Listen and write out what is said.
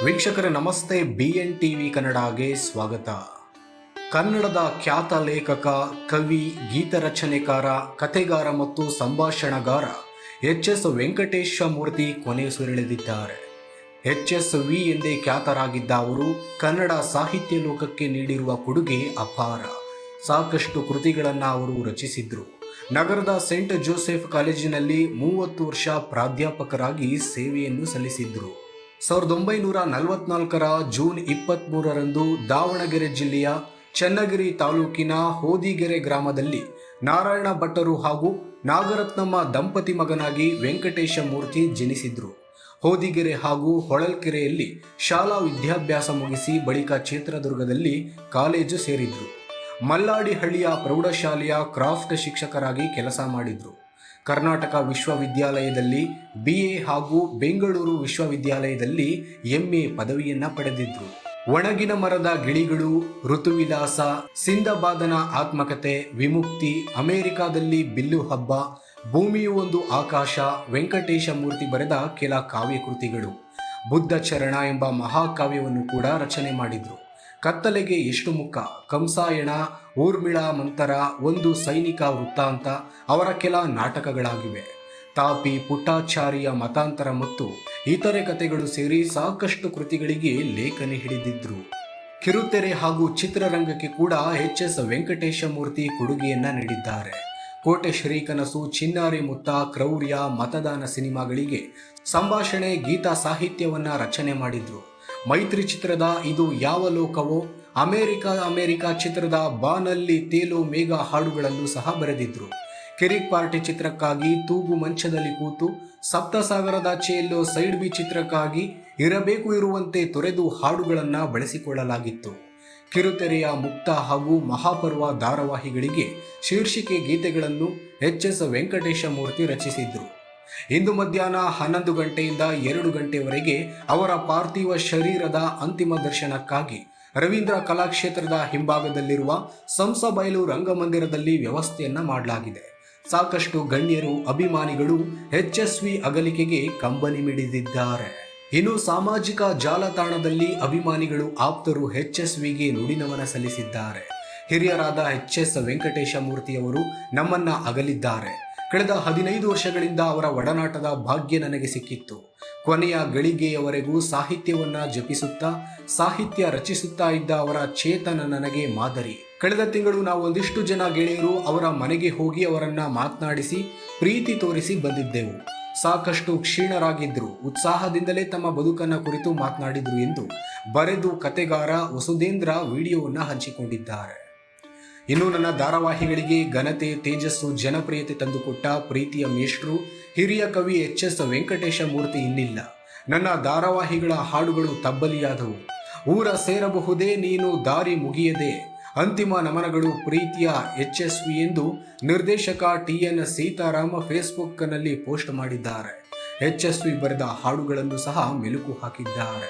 ವೀಕ್ಷಕರೇ ನಮಸ್ತೆ, BN TV ಕನ್ನಡಗೆ ಸ್ವಾಗತ. ಕನ್ನಡದ ಖ್ಯಾತ ಲೇಖಕ, ಕವಿ, ಗೀತರಚನೆಕಾರ, ಕಥೆಗಾರ ಮತ್ತು ಸಂಭಾಷಣೆಗಾರ HS ವೆಂಕಟೇಶ ಮೂರ್ತಿ ಕೊನೆಯುಸಿರೆಳೆದಿದ್ದಾರೆ. HSV ಎಂದೇ ಖ್ಯಾತರಾಗಿದ್ದ ಅವರು ಕನ್ನಡ ಸಾಹಿತ್ಯ ಲೋಕಕ್ಕೆ ನೀಡಿರುವ ಕೊಡುಗೆ ಅಪಾರ. ಸಾಕಷ್ಟು ಕೃತಿಗಳನ್ನು ಅವರು ರಚಿಸಿದ್ರು. ನಗರದ ಸೇಂಟ್ ಜೋಸೆಫ್ ಕಾಲೇಜಿನಲ್ಲಿ 30 ವರ್ಷ ಪ್ರಾಧ್ಯಾಪಕರಾಗಿ ಸೇವೆಯನ್ನು ಸಲ್ಲಿಸಿದ್ರು. 1944 ಜೂನ್ 23ರಂದು ದಾವಣಗೆರೆ ಜಿಲ್ಲೆಯ ಚನ್ನಗಿರಿ ತಾಲೂಕಿನ ಹೋದಿಗೆರೆ ಗ್ರಾಮದಲ್ಲಿ ನಾರಾಯಣ ಭಟ್ಟರು ಹಾಗೂ ನಾಗರತ್ನಮ್ಮ ದಂಪತಿ ಮಗನಾಗಿ ವೆಂಕಟೇಶ ಮೂರ್ತಿ ಜನಿಸಿದ್ರು. ಹೋದಿಗೆರೆ ಹಾಗೂ ಹೊಳಲ್ಕೆರೆಯಲ್ಲಿ ಶಾಲಾ ವಿದ್ಯಾಭ್ಯಾಸ ಮುಗಿಸಿ ಬಳಿಕ ಚಿತ್ರದುರ್ಗದಲ್ಲಿ ಕಾಲೇಜು ಸೇರಿದ್ರು. ಮಲ್ಲಾಡಿಹಳ್ಳಿಯ ಪ್ರೌಢಶಾಲೆಯ ಕ್ರಾಫ್ಟ್ ಶಿಕ್ಷಕರಾಗಿ ಕೆಲಸ ಮಾಡಿದ್ರು. ಕರ್ನಾಟಕ ವಿಶ್ವವಿದ್ಯಾಲಯದಲ್ಲಿ BA ಹಾಗೂ ಬೆಂಗಳೂರು ವಿಶ್ವವಿದ್ಯಾಲಯದಲ್ಲಿ MA ಪದವಿಯನ್ನ ಪಡೆದಿದ್ರು. ಒಣಗಿನ ಮರದ ಗಿಳಿಗಳು, ಋತುವಿಲಾಸ, ಸಿಂದಬಾದನ ಆತ್ಮಕಥೆ, ವಿಮುಕ್ತಿ, ಅಮೆರಿಕಾದಲ್ಲಿ ಬಿಲ್ಲು ಹಬ್ಬ, ಭೂಮಿಯು ಒಂದು ಆಕಾಶ ವೆಂಕಟೇಶ ಮೂರ್ತಿ ಬರೆದ ಕೆಲ ಕಾವ್ಯಕೃತಿಗಳು. ಬುದ್ಧ ಚರಣ ಎಂಬ ಮಹಾಕಾವ್ಯವನ್ನು ಕೂಡ ರಚನೆ ಮಾಡಿದ್ರು. ಕತ್ತಲೆಗೆ ಎಷ್ಟು ಮುಖ, ಕಂಸಾಯಣ, ಊರ್ಮಿಳಾ ಮಂತರ, ಒಂದು ಸೈನಿಕ ವೃತ್ತಾಂತ ಅವರ ಕೆಲ ನಾಟಕಗಳಾಗಿವೆ. ತಾಪಿ, ಪುಟ್ಟಾಚಾರಿಯ ಮತಾಂತರ ಮತ್ತು ಇತರೆ ಕಥೆಗಳು ಸೇರಿ ಸಾಕಷ್ಟು ಕೃತಿಗಳಿಗೆ ಲೇಖನಿ ಹಿಡಿದಿದ್ರು. ಕಿರುತೆರೆ ಹಾಗೂ ಚಿತ್ರರಂಗಕ್ಕೆ ಕೂಡ HS ವೆಂಕಟೇಶ ಮೂರ್ತಿ ಕೊಡುಗೆಯನ್ನ ನೀಡಿದ್ದಾರೆ. ಕೋಟೆ ಶ್ರೀಕನಸು, ಚಿನ್ನಾರಿ ಮುತ್ತ, ಕ್ರೌರ್ಯ, ಮತದಾನ ಸಿನಿಮಾಗಳಿಗೆ ಸಂಭಾಷಣೆ, ಗೀತ ಸಾಹಿತ್ಯವನ್ನ ರಚನೆ ಮಾಡಿದ್ರು. ಮೈತ್ರಿ ಚಿತ್ರದ ಇದು ಯಾವ ಲೋಕವೋ, ಅಮೆರಿಕಾ ಚಿತ್ರದ ಬಾನಲ್ಲಿ ತೇಲೋ ಮೇಘ ಹಾಡುಗಳನ್ನು ಸಹ ಬರೆದಿದ್ರು. ಕಿರಿಕ್ ಪಾರ್ಟಿ ಚಿತ್ರಕ್ಕಾಗಿ ತೂಗು ಮಂಚದಲ್ಲಿ ಕೂತು, ಸಪ್ತಸಾಗರದಾಚೆಯಲ್ಲೋ ಸೈಡ್ ಬಿ ಚಿತ್ರಕ್ಕಾಗಿ ಇರಬೇಕು ಇರುವಂತೆ ತೊರೆದು ಹಾಡುಗಳನ್ನು ಬಳಸಿಕೊಳ್ಳಲಾಗಿತ್ತು. ಕಿರುತೆರೆಯ ಮುಕ್ತ ಹಾಗೂ ಮಹಾಪರ್ವ ಧಾರಾವಾಹಿಗಳಿಗೆ ಶೀರ್ಷಿಕೆ ಗೀತೆಗಳನ್ನು HS ವೆಂಕಟೇಶ ಮೂರ್ತಿ ರಚಿಸಿದ್ರು. ಇಂದು ಮಧ್ಯಾಹ್ನ 11 ಗಂಟೆಯಿಂದ 2 ಗಂಟೆವರೆಗೆ ಅವರ ಪಾರ್ಥಿವ ಶರೀರದ ಅಂತಿಮ ದರ್ಶನಕ್ಕಾಗಿ ರವೀಂದ್ರ ಕಲಾಕ್ಷೇತ್ರದ ಹಿಂಭಾಗದಲ್ಲಿರುವ ಸಂಸಬೈಲು ರಂಗಮಂದಿರದಲ್ಲಿ ವ್ಯವಸ್ಥೆಯನ್ನ ಮಾಡಲಾಗಿದೆ. ಸಾಕಷ್ಟು ಗಣ್ಯರು, ಅಭಿಮಾನಿಗಳು HSV ಅಗಲಿಕೆಗೆ ಕಂಬನಿ ಮಿಡಿದಿದ್ದಾರೆ. ಇನ್ನು ಸಾಮಾಜಿಕ ಜಾಲತಾಣದಲ್ಲಿ ಅಭಿಮಾನಿಗಳು, ಆಪ್ತರು HSVಗೆ ನುಡಿನಮನ ಸಲ್ಲಿಸಿದ್ದಾರೆ. ಹಿರಿಯರಾದ HS ವೆಂಕಟೇಶ ಮೂರ್ತಿಯವರು ನಮ್ಮನ್ನ ಅಗಲಿದ್ದಾರೆ. ಕಳೆದ 15 ವರ್ಷಗಳಿಂದ ಅವರ ಒಡನಾಟದ ಭಾಗ್ಯ ನನಗೆ ಸಿಕ್ಕಿತ್ತು. ಕೊನೆಯ ಗಳಿಗೆಯವರೆಗೂ ಸಾಹಿತ್ಯವನ್ನ ಜಪಿಸುತ್ತಾ, ಸಾಹಿತ್ಯ ರಚಿಸುತ್ತಾ ಇದ್ದ ಅವರ ಚೇತನ ನನಗೆ ಮಾದರಿ. ಕಳೆದ ತಿಂಗಳು ನಾವು ಒಂದಿಷ್ಟು ಜನ ಗೆಳೆಯರು ಅವರ ಮನೆಗೆ ಹೋಗಿ ಅವರನ್ನ ಮಾತನಾಡಿಸಿ ಪ್ರೀತಿ ತೋರಿಸಿ ಬಂದಿದ್ದೆವು. ಸಾಕಷ್ಟು ಕ್ಷೀಣರಾಗಿದ್ರು, ಉತ್ಸಾಹದಿಂದಲೇ ತಮ್ಮ ಬದುಕನ್ನ ಕುರಿತು ಮಾತನಾಡಿದ್ರು ಎಂದು ಬರೆದು ಕತೆಗಾರ ವಸುಧೇಂದ್ರ ವಿಡಿಯೋವನ್ನ ಹಂಚಿಕೊಂಡಿದ್ದಾರೆ. ಇನ್ನು ನನ್ನ ಧಾರಾವಾಹಿಗಳಿಗೆ ಘನತೆ, ತೇಜಸ್ಸು, ಜನಪ್ರಿಯತೆ ತಂದುಕೊಟ್ಟ ಪ್ರೀತಿಯ ಮೇಷ್ಟ್ರು, ಹಿರಿಯ ಕವಿ HS ವೆಂಕಟೇಶ ಮೂರ್ತಿ ಇನ್ನಿಲ್ಲ. ನನ್ನ ಧಾರಾವಾಹಿಗಳ ಹಾಡುಗಳು ತಬ್ಬಲಿಯಾದವು. ಊರ ಸೇರಬಹುದೇ ನೀನು ದಾರಿ ಮುಗಿಯದೆ, ಅಂತಿಮ ನಮನಗಳು ಪ್ರೀತಿಯ HSV ಎಂದು ನಿರ್ದೇಶಕ TN ಸೀತಾರಾಮ ಫೇಸ್ಬುಕ್ನಲ್ಲಿ ಪೋಸ್ಟ್ ಮಾಡಿದ್ದಾರೆ. HSV ಬರೆದ ಹಾಡುಗಳನ್ನು ಸಹ ಮೆಲುಕು ಹಾಕಿದ್ದಾರೆ.